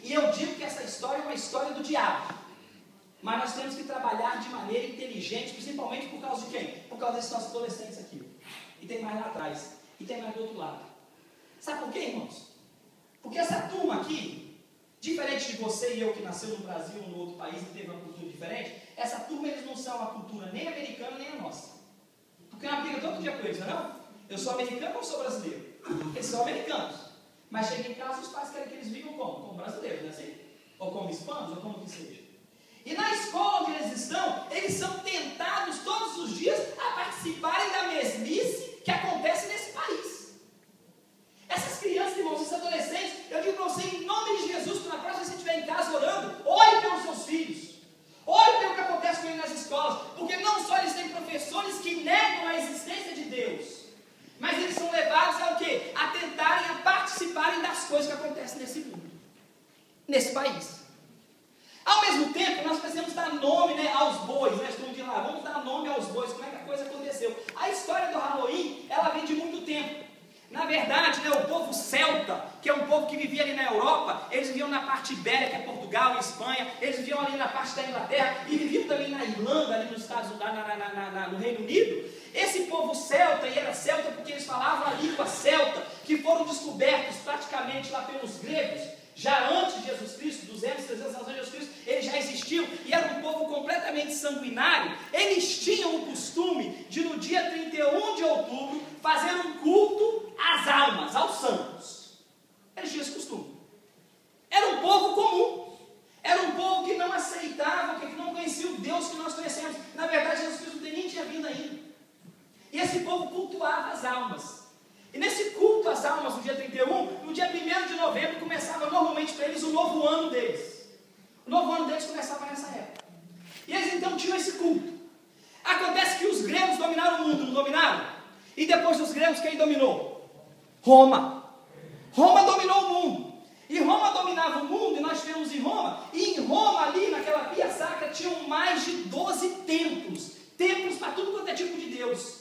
E eu digo que essa história é uma história do diabo. Mas nós temos que trabalhar de maneira inteligente, principalmente por causa de quem? Por causa desses nossos adolescentes aqui. E tem mais lá atrás. E tem mais do outro lado. Sabe por quê, irmãos? Porque essa turma aqui, diferente de você e eu que nasceu no Brasil ou no outro país e teve uma cultura diferente, essa turma eles não são uma cultura nem americana nem a nossa. Porque é uma briga todo dia com eles, não é não? Eu sou americano ou sou brasileiro? Eles são americanos. Mas chega em casa, os pais querem que eles vivam como? Como brasileiros, não é assim? Ou como hispanos, ou como que seja. E na escola onde eles estão, eles são tentados todos os dias a participarem da mesmice que acontece nesse país. Essas crianças, irmãos, esses adolescentes, eu digo para você, em nome de Jesus, que na próxima vez que você estiver em casa orando, ore pelos seus filhos. Ore pelo que acontece com eles nas escolas. Porque não só eles têm professores que negam a existência de Deus, mas eles são levados ao quê? A tentarem, a participarem das coisas que acontecem nesse mundo, nesse país. Ao mesmo tempo, nós precisamos dar nome, né, aos bois, né? Como de lá, vamos dar nome aos bois, como é que a coisa aconteceu. A história do Halloween, ela vem de muito tempo. Na verdade, né, o povo celta, que é um povo que vivia ali na Europa, eles viviam na parte ibérica, que é Portugal e Espanha, eles viviam ali na parte da Inglaterra, e viviam também na Irlanda, ali nos Estados Unidos, no Reino Unido. Esse povo celta, e era celta porque eles falavam a língua celta, que foram descobertos praticamente lá pelos gregos, já antes de Jesus Cristo, 200, 300 anos antes de Jesus Cristo, eles já existiam, e era um povo completamente sanguinário. Eles tinham o costume de, no dia 31 de outubro, fazer um culto às almas, aos santos. Eles tinham esse costume. Era um povo comum. Era um povo que não aceitava, que não conhecia o Deus que nós conhecemos. Na verdade, Jesus Cristo nem tinha vindo ainda. E esse povo cultuava as almas. E nesse culto às almas, no dia 31, no dia 1º de novembro, começava normalmente para eles o novo ano deles. O novo ano deles começava nessa época. E eles então tinham esse culto. Acontece que os gregos dominaram o mundo, não dominaram? E depois dos gregos, quem dominou? Roma. Roma dominou o mundo. E Roma dominava o mundo, e nós estivemos em Roma. E em Roma, ali naquela Via Sacra, tinham mais de 12 templos. Templos para tudo quanto é tipo de Deus.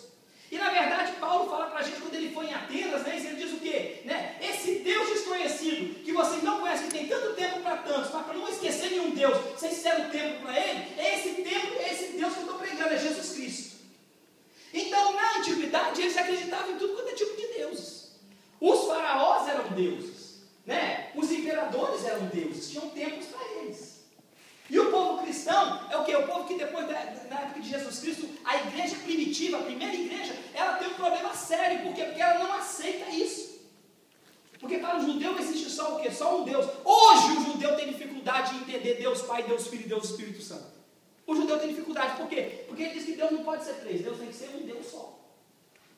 E na verdade Paulo fala para a gente quando ele foi em Atenas, né, ele diz o quê? Né? Esse Deus desconhecido, que vocês não conhecem, que tem tanto tempo para tantos, mas para não esquecer nenhum Deus, vocês fizeram tempo para ele, é esse tempo, é esse Deus que eu estou pregando, é Jesus Cristo. Então na antiguidade eles acreditavam em tudo quanto é tipo de deuses. Os faraós eram deuses, né? Os imperadores eram deuses, tinham templos para eles. E o povo cristão é o quê? O povo que depois, na época de Jesus Cristo, a igreja primitiva, a primeira igreja, ela tem um problema sério. Por quê? Porque ela não aceita isso. Porque para o judeu existe só o quê? Só um Deus. Hoje o judeu tem dificuldade de entender Deus Pai, Deus Filho e Deus Espírito Santo. O judeu tem dificuldade. Por quê? Porque ele diz que Deus não pode ser três. Deus tem que ser um Deus só.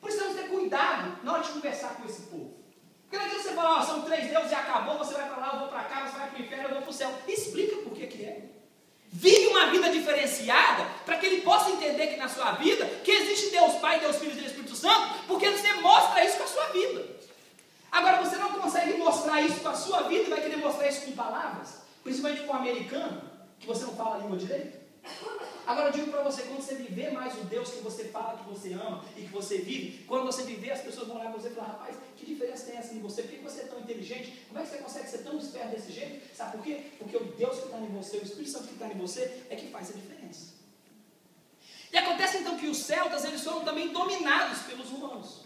Por isso temos que ter cuidado na hora de conversar com esse povo. Porque não adianta você falar, são três deuses e acabou, você vai para lá, eu vou para cá, você vai para o inferno, eu vou para o céu. Explica por que é. Vive uma vida diferenciada, para que ele possa entender que na sua vida, que existe Deus Pai, Deus Filho e Deus Espírito Santo, porque você mostra isso com a sua vida. Agora, você não consegue mostrar isso com a sua vida e vai querer mostrar isso com palavras, principalmente com o americano, que você não fala a língua direito. Agora eu digo para você, quando você viver mais o Deus que você fala que você ama e que você vive, quando você viver, as pessoas vão olhar para você e falar, rapaz, que diferença tem essa em você? Por que você é tão inteligente? Como é que você consegue ser tão esperto desse jeito? Sabe por quê? Porque o Deus que está em você, o Espírito Santo que está em você, é que faz a diferença. E acontece então que os celtas, eles foram também dominados pelos romanos.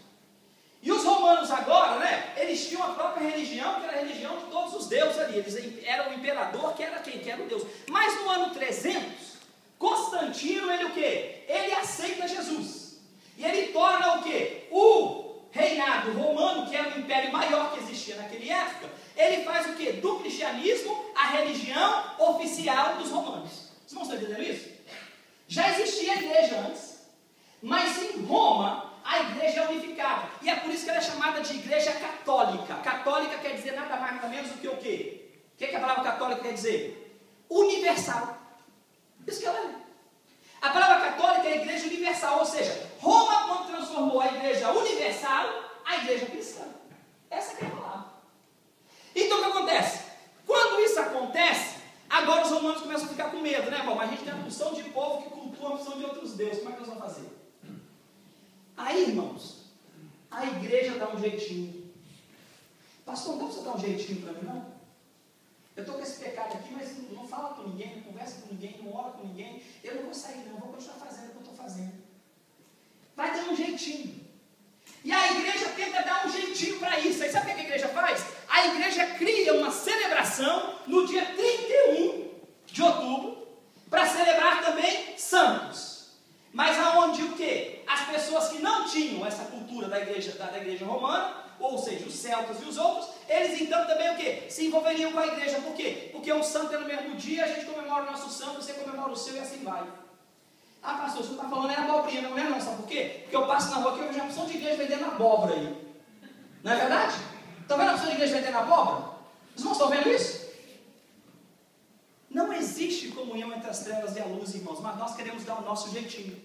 E os romanos agora, né, eles tinham a própria religião, que era a religião de todos os deuses ali. Eles eram o imperador, que era quem? Que era o Deus. Mas no ano 300, Constantino, ele o quê? Ele aceita Jesus. E ele torna o quê? O reinado romano, que era o império maior que existia naquela época, ele faz o quê? Do cristianismo a religião oficial dos romanos. Vocês não estão entendendo isso? Já existia a igreja antes, mas em Roma a igreja é unificada. E é por isso que ela é chamada de igreja católica. Católica quer dizer nada mais nada menos do que o quê? O que a palavra católica quer dizer? Universal. Isso que ela é. A palavra católica é a igreja universal, ou seja, Roma, quando transformou a igreja universal, a igreja cristã. Essa que é a palavra. Então o que acontece? Quando isso acontece, agora os romanos começam a ficar com medo, né, irmão? Mas a gente tem a porção de povo que cultua a porção de outros deuses. Como é que nós vamos fazer? Aí, irmãos, a igreja dá um jeitinho. Pastor, não dá para você dar um jeitinho para mim, não? Eu estou com esse fala com ninguém, não conversa com ninguém, não ora com ninguém, eu não vou sair não, eu vou continuar fazendo o que eu estou fazendo. Vai ter um jeitinho. E a igreja tenta dar um jeitinho para isso. Aí sabe o que a igreja faz? A igreja cria uma celebração no dia 31 de outubro, para celebrar também santos. Mas aonde o quê? As pessoas que não tinham essa cultura da igreja romana, ou seja, os celtas e os outros, eles então também o quê? Se envolveriam com a igreja. Por quê? Porque um santo é no mesmo dia, a gente comemora o nosso santo, você comemora o seu e assim vai. Ah, pastor, você não está falando é abobrinha, não é não, sabe por quê? Porque eu passo na rua aqui e eu vejo uma opção de igreja vendendo abóbora aí. Não é verdade? Estão vendo a opção de igreja vendendo abóbora? Os irmãos estão vendo isso? Não existe comunhão entre as trevas e a luz, irmãos, mas nós queremos dar o nosso jeitinho.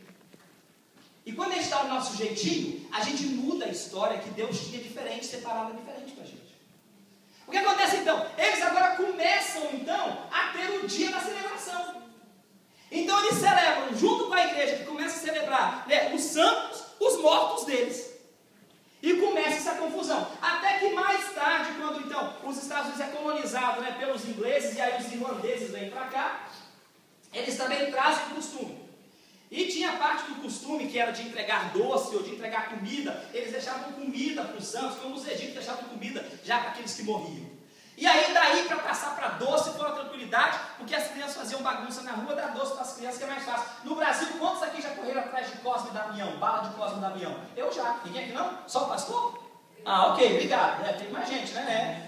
E quando a gente dá o nosso jeitinho, a gente muda a história que Deus tinha diferente, separada diferente para a gente. O que acontece então? Eles agora começam então a ter o dia da celebração. Então eles celebram, junto com a igreja que começa a celebrar, né, os santos, os mortos deles. E começa essa confusão. Até que mais tarde, quando então os Estados Unidos é colonizado, né, pelos ingleses, e aí os irlandeses vêm para cá, eles também trazem o costume. E tinha parte do costume que era de entregar doce ou de entregar comida. Eles deixavam comida para os santos, como os egípcios deixavam comida já para aqueles que morriam. E aí daí para passar para doce foi uma tranquilidade, porque as crianças faziam bagunça na rua, dar doce para as crianças que é mais fácil. No Brasil, quantos aqui já correram atrás de Cosme e Damião, bala de Cosme e Damião? Eu já. Ninguém aqui não? Só o pastor? Ah, ok, obrigado. Tem mais gente, né?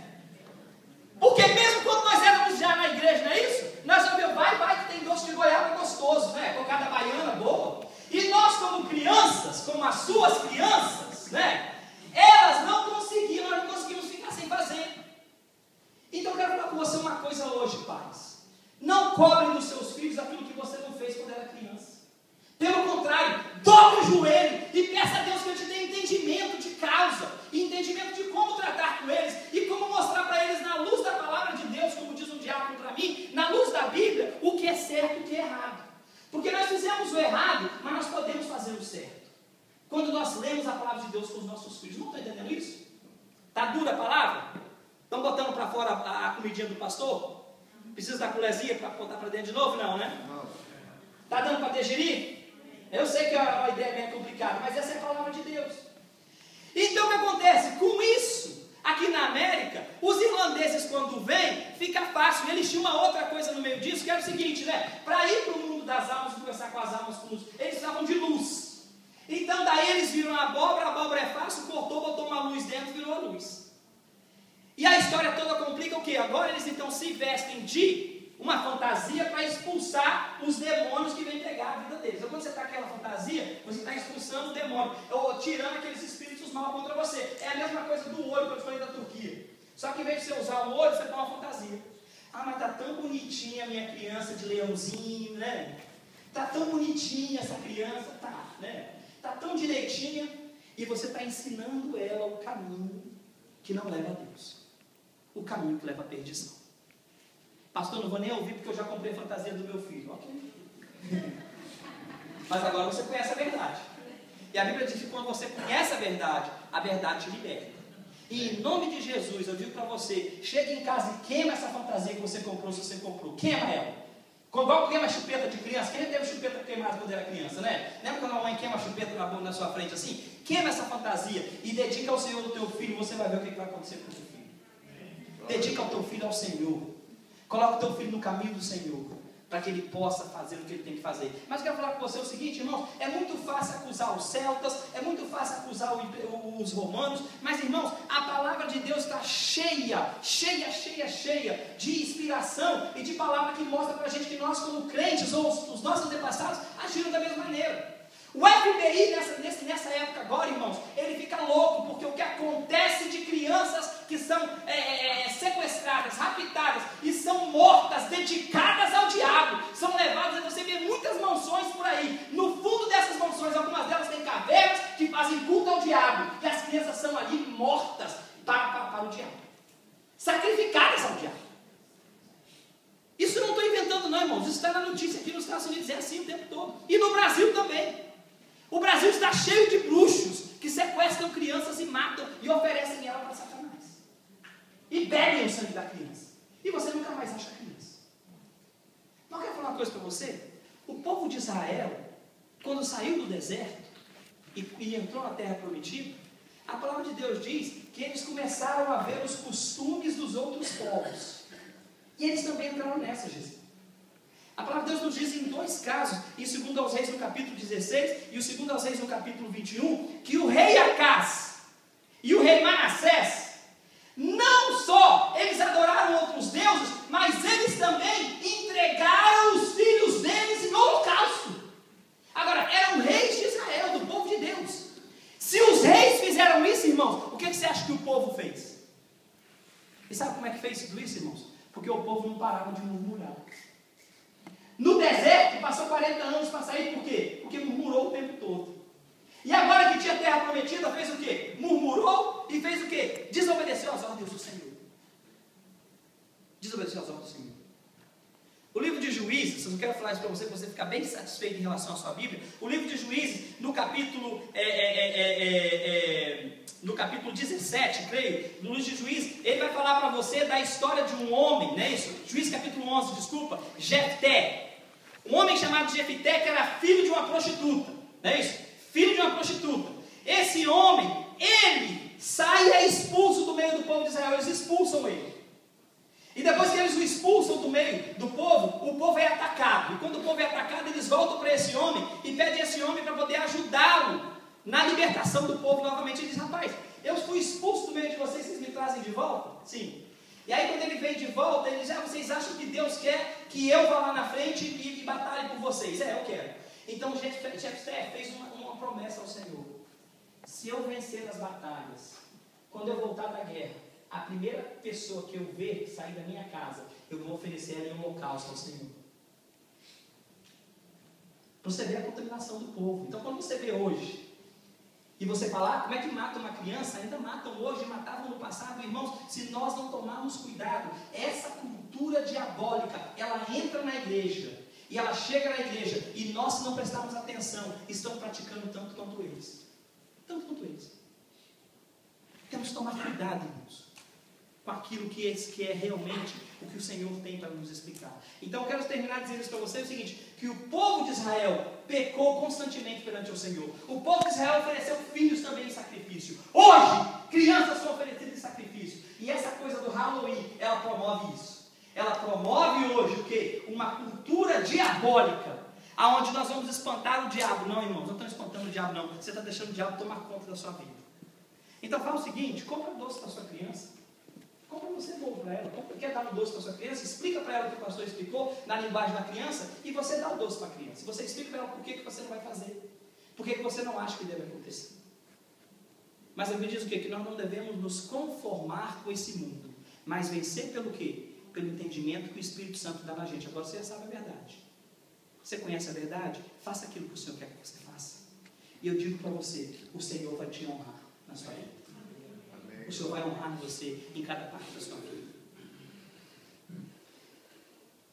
Porque mesmo quando nós éramos já na igreja, não é isso? Nós ouvimos, vai que tem doce de goiaba gostoso, né? Cocada baiana boa. E nós como crianças, como as suas crianças, né? Elas não conseguiam, nós não conseguimos ficar sem fazer. Então eu quero falar com você uma coisa hoje, pais. Não cobrem dos seus filhos aquilo que você não fez quando era criança. Pelo contrário, dobre o joelho e peça a Deus que eu te dê entendimento de causa, entendimento de como tratar com eles e como mostrar para eles na luz da palavra de Deus, como diz um diácono para mim, na luz da Bíblia, o que é certo e o que é errado. Porque nós fizemos o errado, mas nós podemos fazer o certo. Quando nós lemos a palavra de Deus com os nossos filhos, não estão entendendo isso? Está dura a palavra? Estão botando para fora a comidinha do pastor? Precisa da colezinha para botar para dentro de novo? Não, né? Está dando para digerir? Eu sei que a ideia é bem complicada, mas essa é a palavra de Deus. Então o que acontece? Com isso, aqui na América, os irlandeses quando vêm, fica fácil. Eles tinham uma outra coisa no meio disso, que era o seguinte, né? Para ir para o mundo das almas, conversar com as almas, eles precisavam de luz. Então daí eles viram a abóbora é fácil, cortou, botou uma luz dentro, virou a luz. E a história toda complica o quê? Agora eles então se vestem de uma fantasia para expulsar os demônios que vêm pegar a vida deles. Então quando você está naquela fantasia, você está expulsando o demônio, ou tirando aqueles espíritos maus contra você. É a mesma coisa do olho que eu te falei da Turquia. Só que em vez de você usar o olho, você põe uma fantasia. Ah, mas está tão bonitinha a minha criança de leãozinho, né? Está tão bonitinha essa criança, tá, né? Está tão direitinha. E você está ensinando ela o caminho que não leva a Deus. O caminho que leva à perdição. Pastor, não vou nem ouvir porque eu já comprei a fantasia do meu filho. Ok. Mas agora você conhece a verdade. E a Bíblia diz que quando você conhece a verdade te liberta. E em nome de Jesus, eu digo para você, chega em casa e queima essa fantasia que você comprou, se você comprou. Queima ela. Igual queima chupeta de criança. Quem teve chupeta queimada quando era criança, né? Lembra quando a mãe queima a chupeta na sua frente assim? Queima essa fantasia e dedica ao Senhor do teu filho. Você vai ver o que vai acontecer com o teu filho. Dedica o teu filho ao Senhor. Coloca o teu filho no caminho do Senhor, para que ele possa fazer o que ele tem que fazer. Mas eu quero falar com você o seguinte, irmãos, é muito fácil acusar os celtas, é muito fácil acusar os romanos, mas irmãos, a palavra de Deus está cheia de inspiração e de palavra que mostra para a gente que nós como crentes, ou os nossos antepassados, agiram da mesma maneira. O FBI nessa época agora, irmãos, ele fica louco, porque o que acontece de crianças que são sequestradas, raptadas e são mortas, dedicadas ao diabo, são levadas, você vê muitas mansões por aí, no fundo dessas mansões, algumas delas têm cavernas que fazem culto ao diabo, e as crianças são ali mortas para o diabo, sacrificadas ao diabo. Isso eu não estou inventando não, irmãos, isso está na notícia aqui nos Estados Unidos, é assim o tempo todo, e no Brasil também. O Brasil está cheio de bruxos que sequestram crianças e matam e oferecem ela para Satanás. E bebem o sangue da criança. E você nunca mais acha a criança. coisa para você? O povo de Israel, quando saiu do deserto e entrou na terra prometida, a palavra de Deus diz que eles começaram a ver os costumes dos outros povos. E eles também entraram nessa, Jesus. A palavra de Deus nos diz em dois casos, em 2 aos Reis no capítulo 16 e o 2 aos Reis no capítulo 21, que o rei Acaz e o rei Manassés, não só eles adoraram outros deuses, mas eles também entregaram os filhos deles em holocausto. Agora, eram reis de Israel, do povo de Deus. Se os reis fizeram isso, irmãos, o que você acha que o povo fez? E sabe como é que fez tudo isso, irmãos? Porque o povo não parava de murmurar. No deserto, passou 40 anos para sair, por quê? Porque murmurou o tempo todo. E agora que tinha terra prometida, fez o quê? Murmurou e fez o quê? Desobedeceu às ordens do Senhor. Desobedeceu às ordens do Senhor. O livro de Juízes, eu quero falar isso para você ficar bem satisfeito em relação à sua Bíblia. O livro de Juízes, no capítulo 17, creio, no livro de Juízes, ele vai falar para você da história de um homem, não é isso? Juízes capítulo 11, desculpa, Jefté. Um homem chamado Jefté, que era filho de uma prostituta, não é isso? Filho de uma prostituta. Esse homem, ele sai e é expulso do meio do povo de Israel, eles expulsam ele. E depois que eles o expulsam do meio do povo, o povo é atacado. E quando o povo é atacado, eles voltam para esse homem e pedem a esse homem para poder ajudá-lo na libertação do povo novamente. Ele diz: rapaz, eu fui expulso do meio de vocês, vocês me trazem de volta? Sim. E aí quando ele vem de volta, ele diz: vocês acham que Deus quer que eu vá lá na frente e batalhe por vocês? Eu quero. Então Jefté fez uma promessa ao Senhor: se eu vencer as batalhas, quando eu voltar da guerra, a primeira pessoa que eu ver sair da minha casa, eu vou oferecer ela em um holocausto ao Senhor. Você vê a contaminação do povo. Então quando você vê hoje, e você fala: como é que mata uma criança? Ainda matam hoje, matavam no passado. Irmãos, se nós não tomarmos cuidado, essa cultura diabólica, ela entra na igreja, e ela chega na igreja, e nós, se não prestarmos atenção, estamos praticando tanto quanto eles. Tanto quanto eles. Temos que tomar cuidado, irmãos, com aquilo que é realmente o que o Senhor tem para nos explicar. Então eu quero terminar dizendo isso para você, o seguinte: que o povo de Israel pecou constantemente perante o Senhor. O povo de Israel ofereceu filhos também em sacrifício. Hoje, crianças são oferecidas em sacrifício. E essa coisa do Halloween, ela promove isso. Ela promove hoje o quê? Uma cultura diabólica, aonde nós vamos espantar o diabo. Não, irmãos, não estamos espantando o diabo, não. Você está deixando o diabo tomar conta da sua vida. Então fala o seguinte: compra doce para sua criança. Compra você bolo para ela. Quer dar um doce para sua criança? Explica para ela o que o pastor explicou na linguagem da criança, e você dá o doce para a criança. Você explica para ela por que você não vai fazer, por que você não acha que deve acontecer. Mas a Bíblia diz o quê? Que nós não devemos nos conformar com esse mundo, mas vencer pelo quê? Pelo entendimento que o Espírito Santo dá na gente. Agora você já sabe a verdade. Você conhece a verdade? Faça aquilo que o Senhor quer que você faça. E eu digo para você: o Senhor vai te honrar na sua vida. O Senhor vai honrar você em cada parte da sua vida.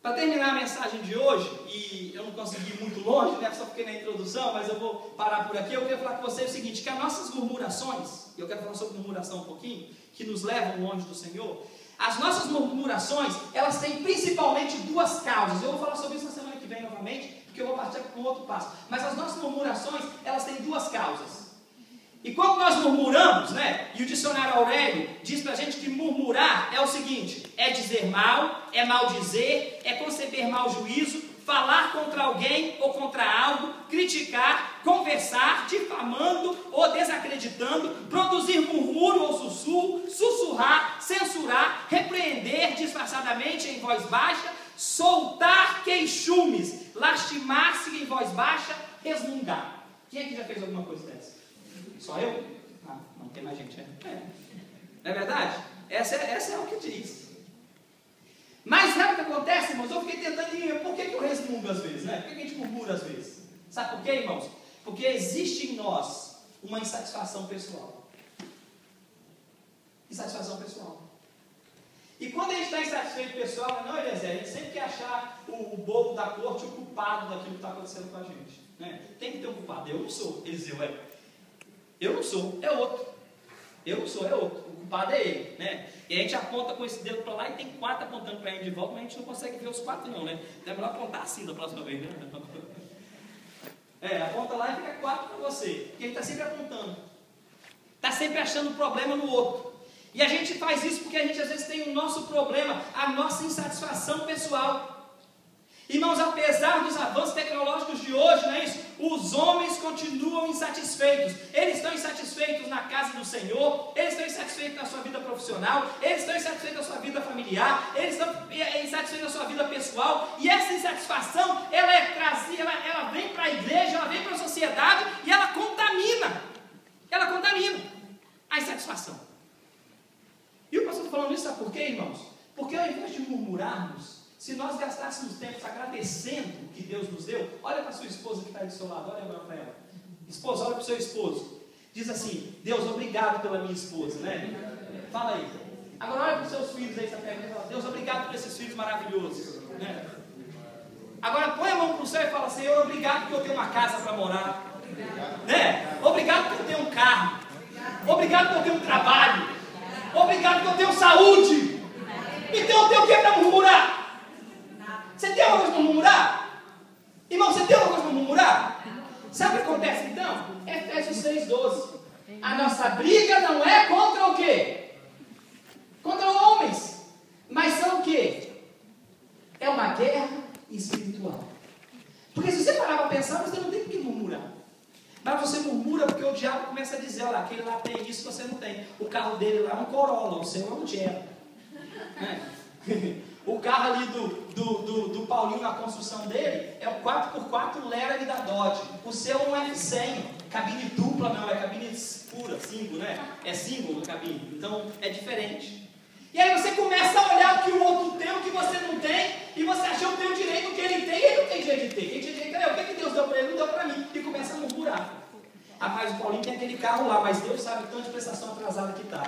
Para terminar a mensagem de hoje, e eu não consegui ir muito longe, né? Só fiquei na introdução, mas eu vou parar por aqui. Eu quero falar com você o seguinte: que as nossas murmurações, e eu quero falar sobre murmuração um pouquinho, que nos levam longe do Senhor. As nossas murmurações, elas têm principalmente duas causas. Eu vou falar sobre isso na semana que vem novamente, porque eu vou partir para um outro passo. Mas as nossas murmurações, elas têm duas causas. E quando nós murmuramos, né, e o dicionário Aurélio diz para a gente que murmurar é o seguinte: é dizer mal, é maldizer, é conceber mau juízo, falar contra alguém ou contra algo, criticar, conversar, difamando ou desacreditando, produzir murmúrio ou sussurro, sussurrar, censurar, repreender disfarçadamente em voz baixa, soltar queixumes, lastimar-se em voz baixa, resmungar. Quem é que já fez alguma coisa dessa? Só eu? Não tem mais gente, né? Não é verdade? Essa é o que diz. Mas sabe o que acontece, irmãos? Eu fiquei tentando entender por que eu resmungo às vezes, né? Por que a gente murmura às vezes? Sabe por quê, irmãos? Porque existe em nós uma insatisfação pessoal. Insatisfação pessoal. E quando a gente está insatisfeito pessoal, não, Eliezer, a gente sempre quer achar o bobo da corte, o culpado daquilo que está acontecendo com a gente, né? Tem que ter um culpado. Eu não sou, Eliseu é. Eu não sou, é outro. Eu não sou, é outro. O culpado é ele, né? E a gente aponta com esse dedo para lá e tem 4 apontando para ele de volta, mas a gente não consegue ver os 4 não, né? Então é melhor apontar assim da próxima vez, né? Aponta lá e fica 4 para você, porque ele está sempre apontando. Está sempre achando problema no outro. E a gente faz isso porque a gente às vezes tem o nosso problema, a nossa insatisfação pessoal. Irmãos, apesar dos avanços tecnológicos de hoje, não é isso? Os homens continuam insatisfeitos. Eles estão insatisfeitos na casa do Senhor, eles estão insatisfeitos na sua vida profissional, eles estão insatisfeitos na sua vida familiar, eles estão insatisfeitos na sua vida pessoal. E essa insatisfação, ela é trazida, ela vem para a igreja, ela vem para a sociedade e ela contamina. Ela contamina a insatisfação. E o pastor está falando isso, sabe por quê, irmãos? Porque ao invés de murmurarmos, se nós gastássemos tempo agradecendo o que Deus nos deu, olha para a sua esposa que está aí do seu lado, olha para ela. Esposa, olha para o seu esposo. Diz assim: Deus, obrigado pela minha esposa, né? Fala aí. Agora olha para os seus filhos aí, essa pergunta, e fala: Deus, obrigado por esses filhos maravilhosos, né? Agora põe a mão para o céu e fala: Senhor, obrigado porque eu tenho uma casa para morar, né? Obrigado porque eu tenho um carro. Obrigado porque eu tenho um trabalho. Obrigado porque eu tenho saúde. Então eu tenho o que para murmurar? Você tem alguma coisa para murmurar? Irmão, você tem alguma coisa para murmurar? Sabe o que acontece então? Efésios 6,12. A nossa briga não é contra o quê? Contra homens. Mas são o quê? É uma guerra espiritual. Porque se você parar para pensar, você não tem por que murmurar. Mas você murmura porque o diabo começa a dizer: olha, aquele lá tem isso, você não tem. O carro dele lá é um Corolla, o seu é um Jetta. O carro ali do Paulinho na construção dele é um 4x4 Lera da Dodge. O seu é um F100, cabine dupla, não, é cabine pura, single, né? É single a cabine, então é diferente. E aí você começa a olhar o que o outro tem, o que você não tem, e você acha: eu tenho direito, o que ele tem, ele não tem direito de ter. Quem tinha direito é eu, o que Deus deu para ele, não deu para mim. E começa a murmurar. Rapaz, o Paulinho tem aquele carro lá, mas Deus sabe o tanto de prestação atrasada que está.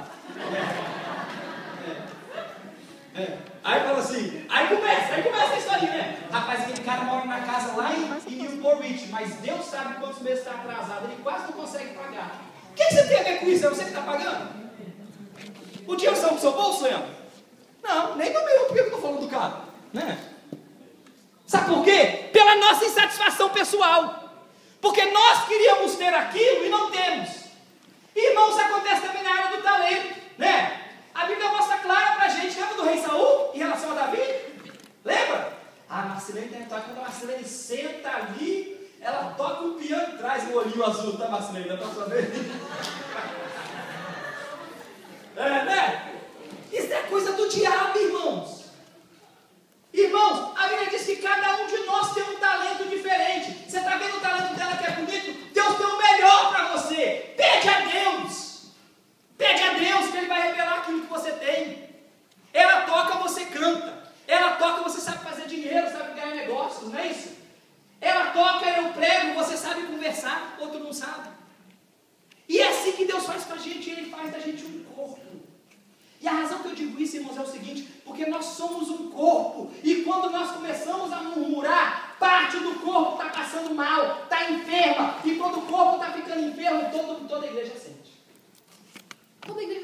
Aí fala assim, aí começa a história, né? Rapaz, aquele cara mora na casa lá em Newport Beach, mas Deus sabe quantos meses está atrasado, ele quase não consegue pagar. O que você tem a ver com isso? É você que está pagando? O dinheiro saiu do seu bolso, Leandro? Não, nem do meu. Por que eu estou falando do carro? Né? Sabe por quê? Pela nossa insatisfação pessoal. Porque nós queríamos ter aquilo e não temos. Irmãos, isso acontece também na área do talento, né? A Bíblia mostra clara pra gente. Lembra do rei Saul em relação a Davi? Lembra? A Marcelene tem que tocar. Quando a Marcelene senta ali, ela toca o piano e traz o olhinho azul, tá, Marcelene? Dá pra saber? Né? Isso é coisa do diabo, irmãos. Irmãos, a Bíblia diz que cada um de nós tem um talento diferente. Você está vendo o talento dela que é bonito? Deus tem o melhor para você. Pede a Deus. Pede a Deus que Ele vai revelar aquilo que você tem. Ela toca, você canta. Ela toca, você sabe fazer dinheiro, sabe ganhar negócios, não é isso? Ela toca, eu prego, você sabe conversar, outro não sabe. E é assim que Deus faz com a gente, Ele faz da gente um corpo. E a razão que eu digo isso, irmãos, é o seguinte: porque nós somos um corpo, e quando nós começamos a murmurar, parte do corpo está passando mal, está enferma, e quando o corpo está ficando enfermo, toda a igreja sente. Toda a igreja